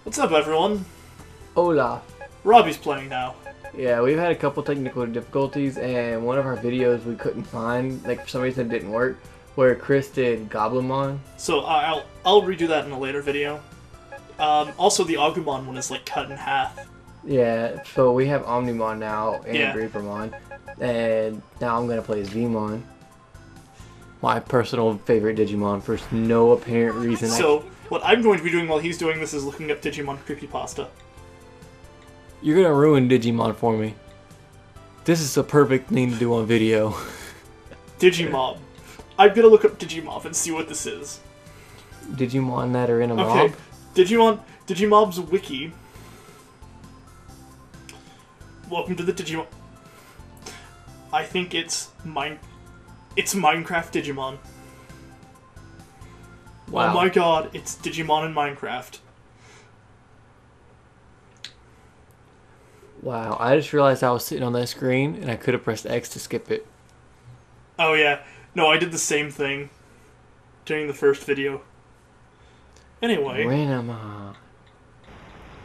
What's up, everyone? Hola. Robbie's playing now. Yeah, we've had a couple technical difficulties, and one of our videos we couldn't find, like for some reason it didn't work, where Chris did Goblimon. So I'll redo that in a later video. Also, the Agumon one is like cut in half. Yeah, so we have Omnimon now and Yeah. Reapermon, and now I'm gonna play as Vmon. My personal favorite Digimon for no apparent reason. So what I'm going to be doing while he's doing this is looking up Digimon creepypasta. You're gonna ruin Digimon for me. This is the perfect thing to do on video. Digimob. I'm gonna look up Digimob and see what this is. Digimon that are in a Okay, mob? Digimob's wiki. Welcome to the Digimon. I think it's Minecraft Digimon. Wow. Oh my god, it's Digimon in Minecraft. Wow, I just realized I was sitting on that screen and I could have pressed X to skip it. Oh yeah. No, I did the same thing during the first video. Anyway. Renamon.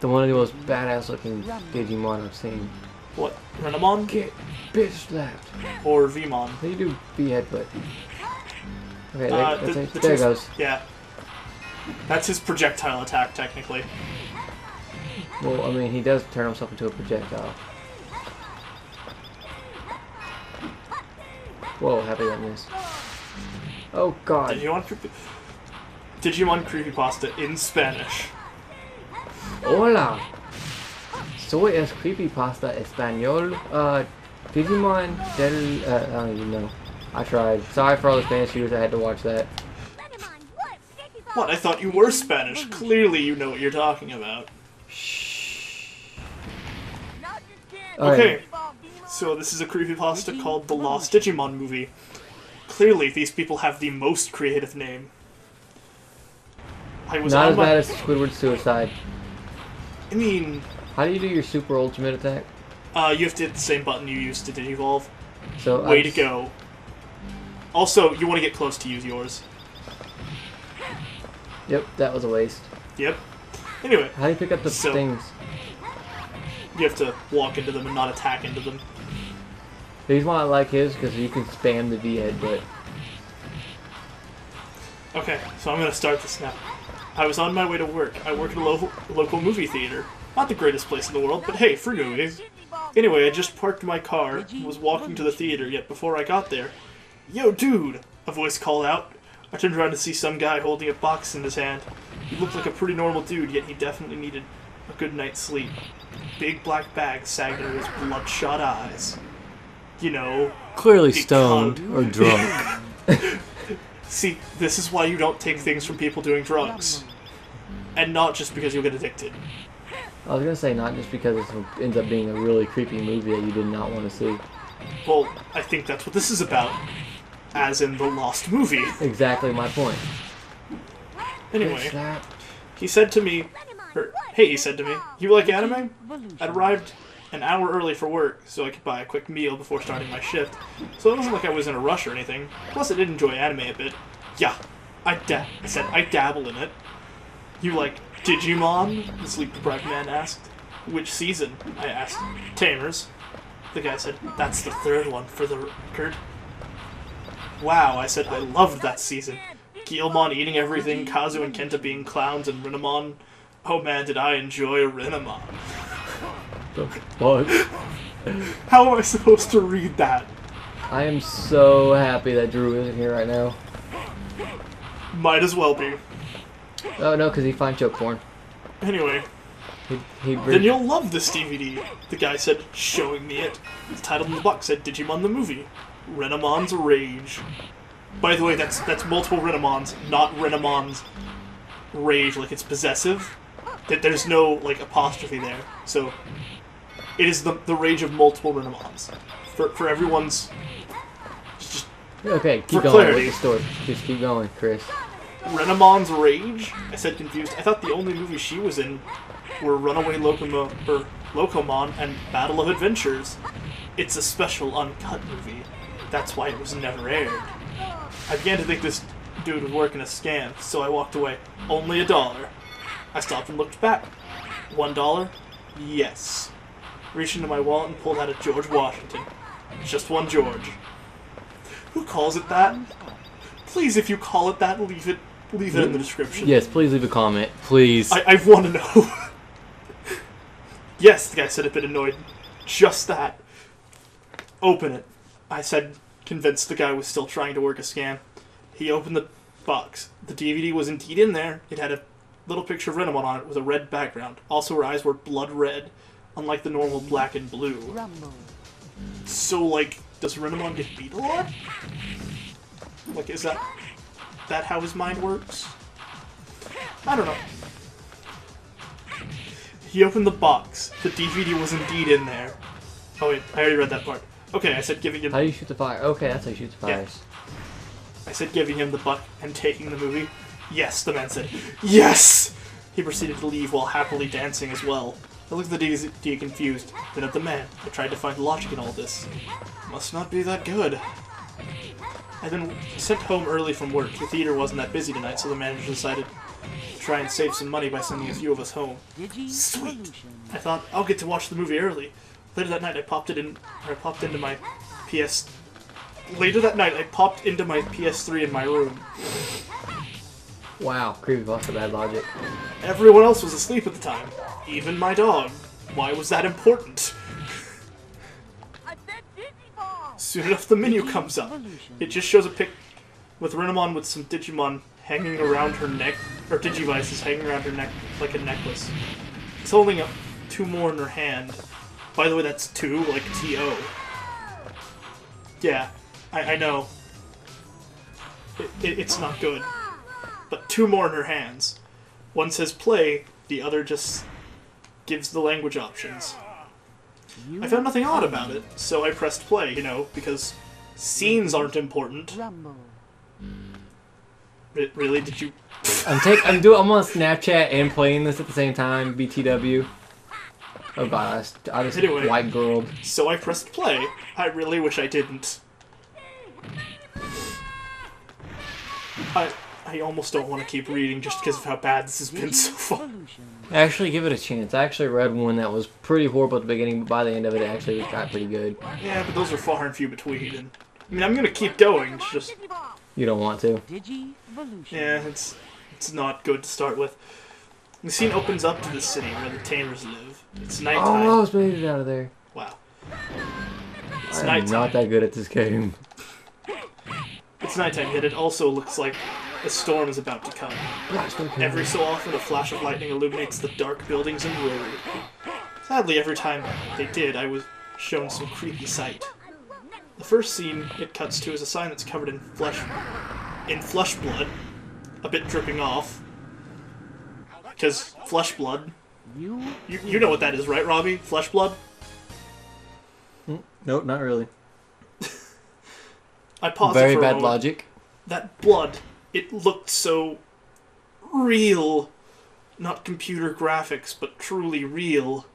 The one of the most badass looking Digimon I've seen. What? Renamon? Get bitch slapped. Or Vmon? They do B headbutt. Okay, there it two- goes. Yeah. That's his projectile attack, technically. Well, I mean, he does turn himself into a projectile. Whoa, happy I missed. Oh god. Digimon creepypasta in Spanish. Hola. Soy es creepypasta español. Digimon del... I don't even know. I tried. Sorry for all the Spanish viewers, I had to watch that. What? I thought you were Spanish. Clearly you know what you're talking about. Okay, so this is a creepypasta called The Lost Digimon Movie. Clearly, these people have the most creative name. Not as bad as Squidward's suicide. I mean... How do you do your super ultimate attack? you have to hit the same button you used to Digivolve. So Way to go. Also, you want to get close to use yours. Yep, that was a waste. Yep. Anyway. How do you pick up the things? You have to walk into them and not attack into them. The reason why I like his because you can spam the V headbutt. Okay, so I'm going to start this now. I was on my way to work. I work at a local movie theater. Not the greatest place in the world, but hey, free movies. Anyway, I just parked my car and was walking to the theater, yet before I got there... Yo, dude! A voice called out. I turned around to see some guy holding a box in his hand. He looked like a pretty normal dude, yet he definitely needed a good night's sleep. Big black bag sagged over his bloodshot eyes. You know... Clearly stoned or drunk. See, this is why you don't take things from people doing drugs. And not just because you'll get addicted. I was gonna say not just because it ends up being a really creepy movie that you did not want to see. Well, I think that's what this is about. As in the Lost movie. Exactly my point. Anyway, he said to me, he said to me, you like anime? I'd arrived an hour early for work, so I could buy a quick meal before starting my shift. So it wasn't like I was in a rush or anything. Plus, I did enjoy anime a bit. Yeah, I said I dabble in it. You like Digimon? The sleep-deprived man asked. Which season? I asked. Tamers. The guy said, that's the third one, for the record. Wow, I said, I loved that season. Guilmon eating everything, Kazu and Kenta being clowns, and Renamon. Oh man, did I enjoy Renamon. What? How am I supposed to read that? I am so happy that Drew isn't here right now. Might as well be. Oh no, because he fine choke porn. Anyway. Then you'll love this DVD, the guy said, showing me it. The title in the box said Digimon the Movie. Renamon's Rage. By the way, that's multiple Renamons, not Renamon's Rage, like it's possessive. There's no, like, apostrophe there. So, it is the rage of multiple Renamons. For everyone's... Just okay, keep going clarity. with the story. Just keep going, Chris. Renamon's Rage? I said confused. I thought the only movies she was in were Runaway Locomon and Battle of Adventures. It's a special uncut movie. That's why it was never aired. I began to think this dude was working a scam, so I walked away. Only $1. I stopped and looked back. $1? Yes. Reached into my wallet and pulled out a George Washington. Just one George. Who calls it that? Please, if you call it that, leave it in the description. Yes, please leave a comment. Please. I want to know. Yes, the guy said a bit annoyed. Just that. Open it. I said, convinced the guy was still trying to work a scam. He opened the box. The DVD was indeed in there. It had a little picture of Renamon on it with a red background. Also, her eyes were blood red, unlike the normal black and blue. So, like, does Renamon get beat a lot? Like, is that how his mind works? I don't know. He opened the box. The DVD was indeed in there. Oh wait, I already read that part. Okay, I said giving him... How do you shoot the fire? Okay, that's how you shoot the fires. Yeah. I said giving him the buck and taking the movie. Yes, the man said. Yes! He proceeded to leave while happily dancing as well. I looked at the DVD confused, then at the man. I tried to find logic in all this. Must not be that good. I'd been sent home early from work. The theater wasn't that busy tonight, so the manager decided to try and save some money by sending a few of us home. Sweet! I thought, I'll get to watch the movie early. Later that night, I popped into my PS3 in my room. Wow, creepypasta bad logic. Everyone else was asleep at the time. Even my dog. Why was that important? Soon enough, the menu comes up. It just shows a pic with Renamon with some Digimon hanging around her neck, or Digivices hanging around her neck like a necklace. She's holding up 2 more in her hand. By the way, that's 2, like T-O. Yeah, I know. It's not good. But 2 more in her hands. One says play, the other just gives the language options. I found nothing odd about it, so I pressed play, you know, because scenes aren't important. Really? Did you... I'm on Snapchat and playing this at the same time, BTW. Oh god, I just anyway, white girled. So I pressed play. I really wish I didn't. I almost don't want to keep reading just because of how bad this has been so far. Actually, give it a chance. I actually read one that was pretty horrible at the beginning, but by the end of it, it actually got pretty good. Yeah, but those are far and few between. And, I mean, I'm gonna keep going. It's just... You don't want to. Yeah, it's not good to start with. The scene opens up to the city where the Tamers live. It's nighttime. Almost made it out of there. Wow. It's nighttime. I'm not that good at this game. It's nighttime, yet it also looks like a storm is about to come. Every so often, a flash of lightning illuminates the dark buildings and road. Sadly, every time they did, I was shown some creepy sight. The first scene it cuts to is a sign that's covered in flesh blood, a bit dripping off. Because flesh blood. You know what that is, right, Robbie? Flesh blood? Nope, not really. I paused Very for a bad moment. logic. That blood, it looked so real. Not computer graphics, but truly real.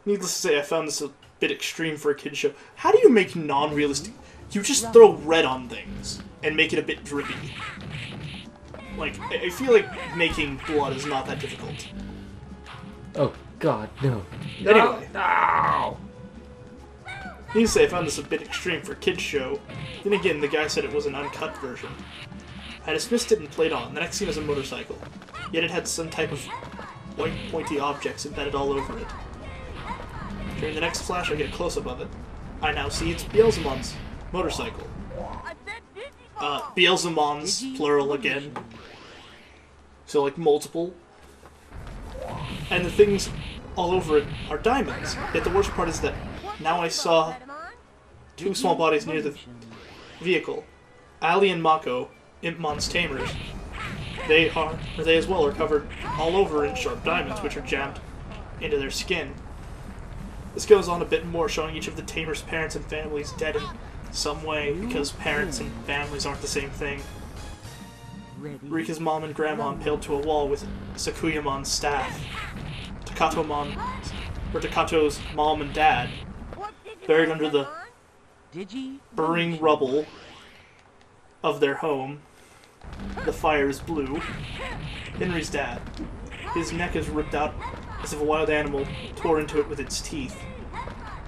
Needless to say, I found this a bit extreme for a kid's show. How do you make non-realistic... You just throw red on things and make it a bit drippy. Like, I feel like making blood is not that difficult. Oh, God, no. Anyway. No! Needless to say, I found this a bit extreme for a kid's show. Then again, the guy said it was an uncut version. I dismissed it and played on. The next scene is a motorcycle. Yet it had some type of white pointy objects embedded all over it. During the next flash, I get a close-up of it. I now see it's Beelzemon's motorcycle. Beelzemon's, plural again. So, like, multiple. And the things all over it are diamonds. Yet the worst part is that now I saw 2 small bodies near the vehicle. Ali and Mako, Impmon's tamers. They as well are covered all over in sharp diamonds, which are jammed into their skin. This goes on a bit more, showing each of the tamers' parents and families dead in some way, because parents and families aren't the same thing. Rika's mom and grandma impaled to a wall with Sakuyamon's staff. Takato's mom and dad buried under the burning rubble of their home. The fire is blue. Henry's dad. His neck is ripped out as if a wild animal tore into it with its teeth.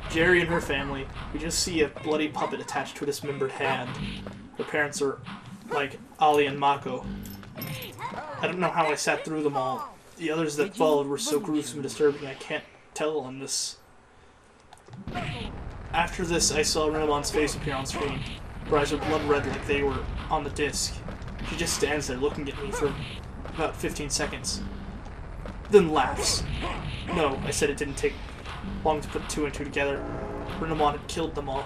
Jerry and her family. We just see a bloody puppet attached to a dismembered hand. Their parents are like Ali and Mako. I don't know how I sat through them all. The others that followed were so gruesome and disturbing I can't tell on this. After this, I saw Renamon's face appear on screen. Her eyes are blood red like they were on the disc. She just stands there looking at me for about 15 seconds. Then laughs. No, I said it didn't take long to put two and two together. Renamon had killed them all.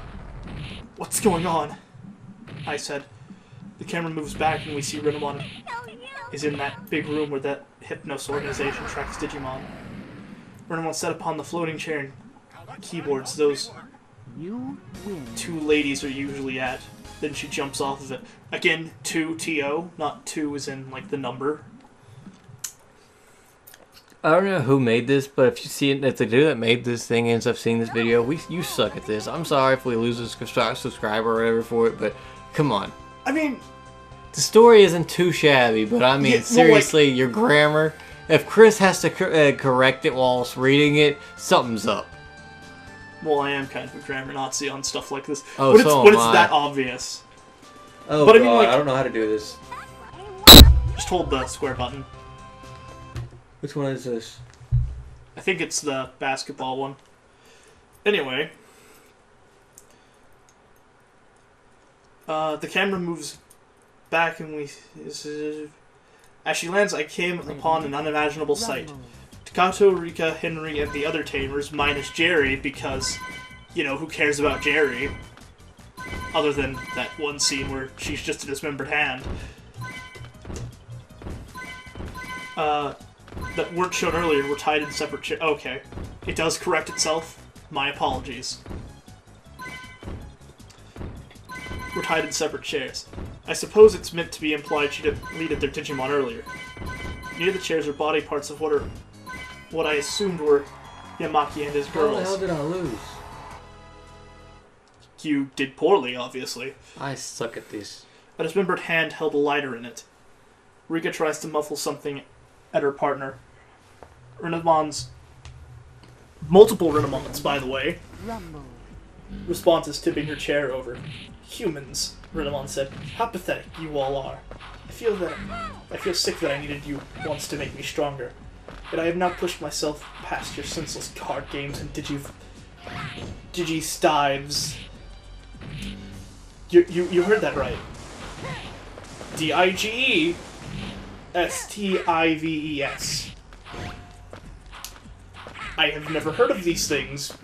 What's going on? I said. The camera moves back and we see Renamon is in that big room where that Hypnos organization tracks Digimon. Renamon sat upon the floating chair and keyboards those two ladies are usually at. Then she jumps off of it. Again, 2TO, not 2 as in like the number. I don't know who made this, but if you see it, if the dude that made this thing ends up seeing this video, you suck at this. I'm sorry if we lose a subscriber or whatever for it, but come on. I mean, the story isn't too shabby, but I mean, seriously, your grammar. If Chris has to correct it whilst reading it, something's up. Well, I am kind of a grammar Nazi on stuff like this. Oh, when so it's that obvious. Oh, but God, I mean, like, I don't know how to do this. Just hold the square button. Which one is this? I think it's the basketball one. Anyway. The camera moves back and we... As she lands, I came upon an unimaginable sight. Takato, Rika, Henry, and the other tamers, minus Jerry, because, you know, who cares about Jerry? Other than that one scene where she's just a dismembered hand. That weren't shown earlier were tied in separate chairs. Okay. It does correct itself. My apologies. Were tied in separate chairs. I suppose it's meant to be implied she deleted their Digimon earlier. Near the chairs are body parts of what I assumed were Yamaki and his girls. How the hell did I lose? You did poorly, obviously. I suck at this. A dismembered hand held a lighter in it. Rika tries to muffle something at her partner. Renamon's... Multiple Renamons, by the way. Response is tipping her chair over. Humans, Renamon said. How pathetic you all are. I feel sick that I needed you once to make me stronger. But I have now pushed myself past your senseless card games and Digi-stives. You heard that right. D-I-G-E-S-T-I-V-E-S. I have never heard of these things,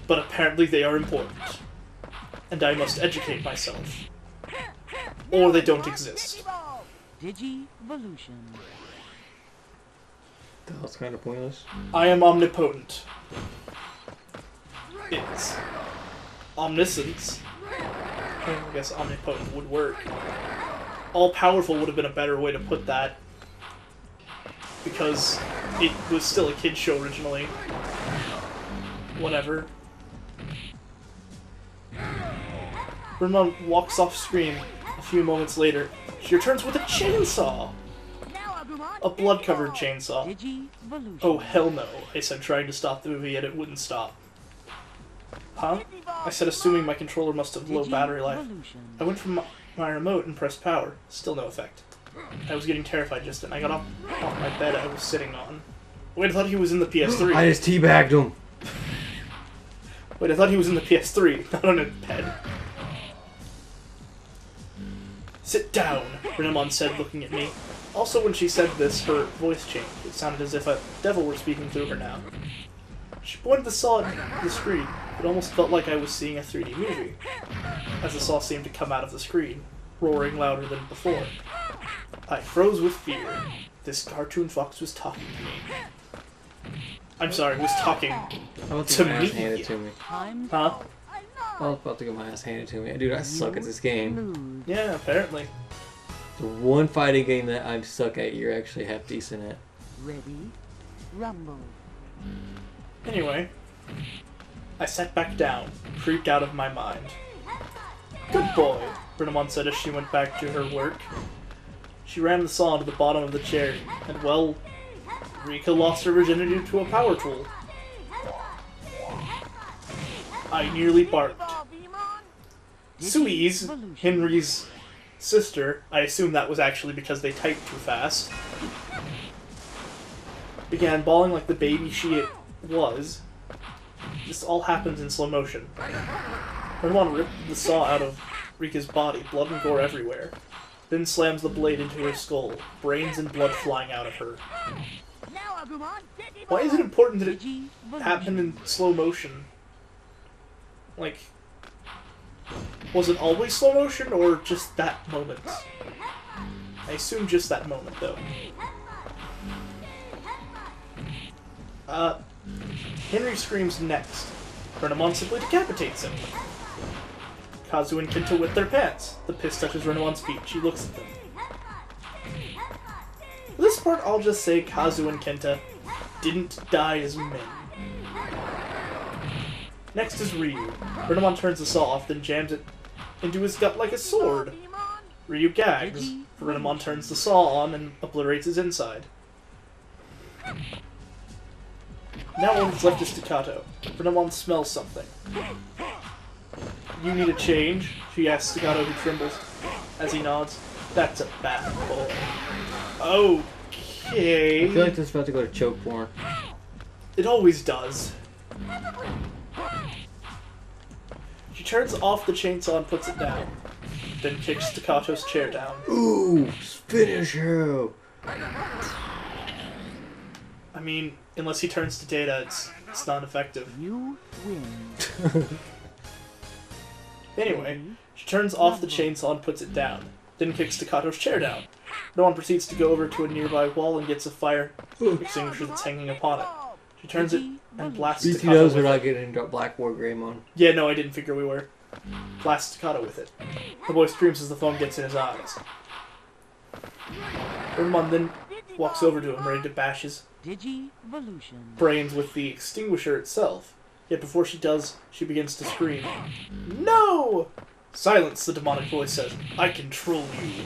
but apparently they are important. And I must educate myself. Or they don't exist. Digivolution. That's kind of pointless. I am omnipotent. It's omniscience. I guess omnipotent would work. All-powerful would have been a better way to put that. Because it was still a kid's show originally. Whatever. Renamon walks off screen a few moments later. She returns with a chainsaw! A blood-covered chainsaw. Oh, hell no, I said, trying to stop the movie, yet it wouldn't stop. Huh? I said, assuming my controller must have low battery life. I went from my remote and pressed power. Still no effect. I was getting terrified just then. I got off my bed I was sitting on. Wait, I thought he was in the PS3. I just teabagged him. Wait, I thought he was in the PS3, not on a bed. Sit down, Renamon said, looking at me. Also, when she said this, her voice changed. It sounded as if a devil were speaking through her now. She pointed the saw at the screen. It almost felt like I was seeing a 3D movie, as the saw seemed to come out of the screen, roaring louder than before. I froze with fear. This cartoon fox was talking to me. I'm sorry, was talking to me. Handed to me. Huh? I was about to get my ass handed to me. Dude, I suck at this game. Yeah, apparently. The one fighting game that I suck at, you're actually half decent at. Ready, rumble. Anyway, I sat back down, creeped out of my mind. Good boy, Renamon said as she went back to her work. She ran the saw into the bottom of the chair, and well, Rika lost her virginity to a power tool. I nearly barked. Sui's, Henry's sister, I assume that was actually because they typed too fast, began bawling like the baby she was. This all happens in slow motion. Renamon ripped the saw out of Rika's body, blood and gore everywhere, then slams the blade into her skull, brains and blood flying out of her. Why is it important that it happened in slow motion? Like, was it always slow motion, or just that moment? I assume just that moment, though. Henry screams next. Renamon simply decapitates him. Kazu and Kenta whip their pants. The piss touches Renamon's feet. She looks at them. For this part, I'll just say Kazu and Kenta didn't die as men. Next is Ryu. Renamon turns the saw off, then jams it into his gut like a sword. Ryu gags. Renamon turns the saw on and obliterates his inside. Now all that's left is Staccato. Renamon smells something. You need a change? She asks Staccato, who trembles as he nods. That's a bad boy. Okay. I feel like this is about to go to choke porn. It always does. She turns off the chainsaw and puts it down, then kicks Staccato's chair down. Ooh, finish him! I mean, unless he turns to Data, it's not effective. You win. Anyway, she turns off the chainsaw and puts it down, then kicks Staccato's chair down. Renamon proceeds to go over to a nearby wall and gets a fire extinguisher that's hanging upon it. She turns it and blasts BT Staccato knows with we're it. not getting into Blackboard Greymon. Yeah, no, I didn't figure we were. Blasts Staccato with it. The boy screams as the foam gets in his eyes. Renamon then walks over to him, ready to bash his Digivolution. brains with the extinguisher itself. Yet before she does, she begins to scream. No! Silence, the demonic voice says. I control you.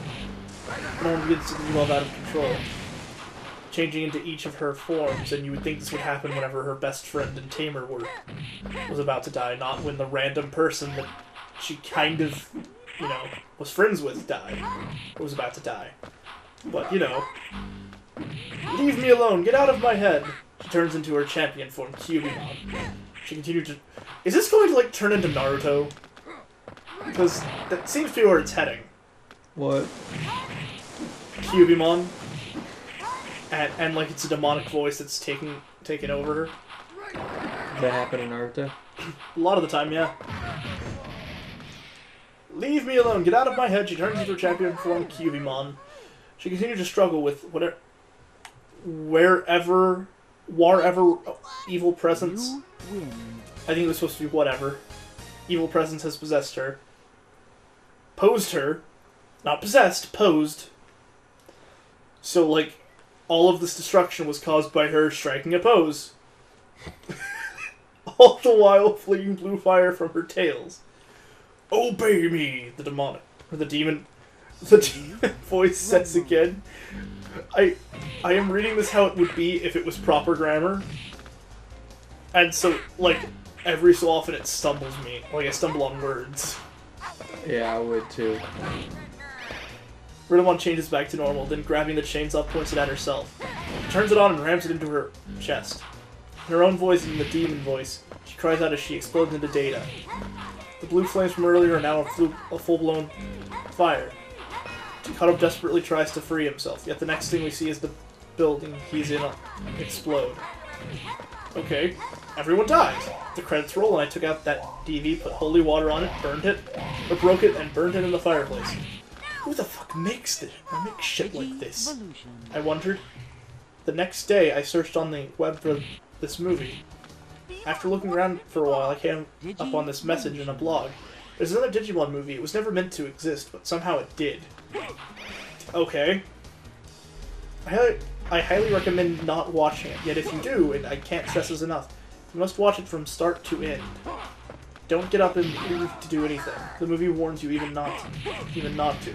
Renamon begins to evolve out of control, changing into each of her forms, and you would think this would happen whenever her best friend and tamer was about to die, not when the random person that she kind of, was friends with died, or was about to die. But, leave me alone, get out of my head! She turns into her champion form, Cubimon. She continued to... Is this going to, turn into Naruto? Because that seems to be where it's heading. What? Cubimon. And it's a demonic voice that's taking over her. Did that happen in Naruto? A lot of the time, yeah. Leave me alone, get out of my head. She turns into her champion form, Cubimon. She continued to struggle with wherever evil presence... You win. I think it was supposed to be whatever. Evil presence has possessed her. Posed her. Not possessed, posed. So, all of this destruction was caused by her striking a pose. All the while fleeing blue fire from her tails. Obey me, the demon voice says again. I am reading this how it would be if it was proper grammar. And so, every so often it stumbles me. I stumble on words. Yeah, I would too. Renamon changes back to normal, then grabbing the chainsaw points it at herself. She turns it on and rams it into her chest. In her own voice and the demon voice, she cries out as she explodes into Data. The blue flames from earlier are now a full-blown fire. Staccato desperately tries to free himself, yet the next thing we see is the building he's in explode. Okay, everyone dies. The credits roll and I took out that DV, put holy water on it, broke it, and burned it in the fireplace. Who the fuck makes shit like this? I wondered. The next day, I searched on the web for this movie. After looking around for a while, I came up on this message in a blog. There's another Digimon movie. It was never meant to exist, but somehow it did. Okay. I highly recommend not watching it, yet if you do, and I can't stress this enough, you must watch it from start to end. Don't get up and move to do anything. The movie warns you even not to.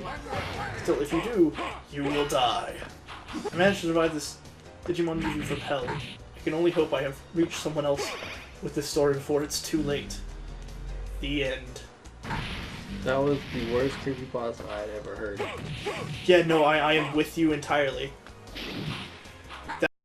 Still, if you do, you will die. I managed to survive this Digimon movie from hell. I can only hope I have reached someone else with this story before it's too late. The end. That was the worst creepypasta I'd ever heard. Yeah, no, I am with you entirely.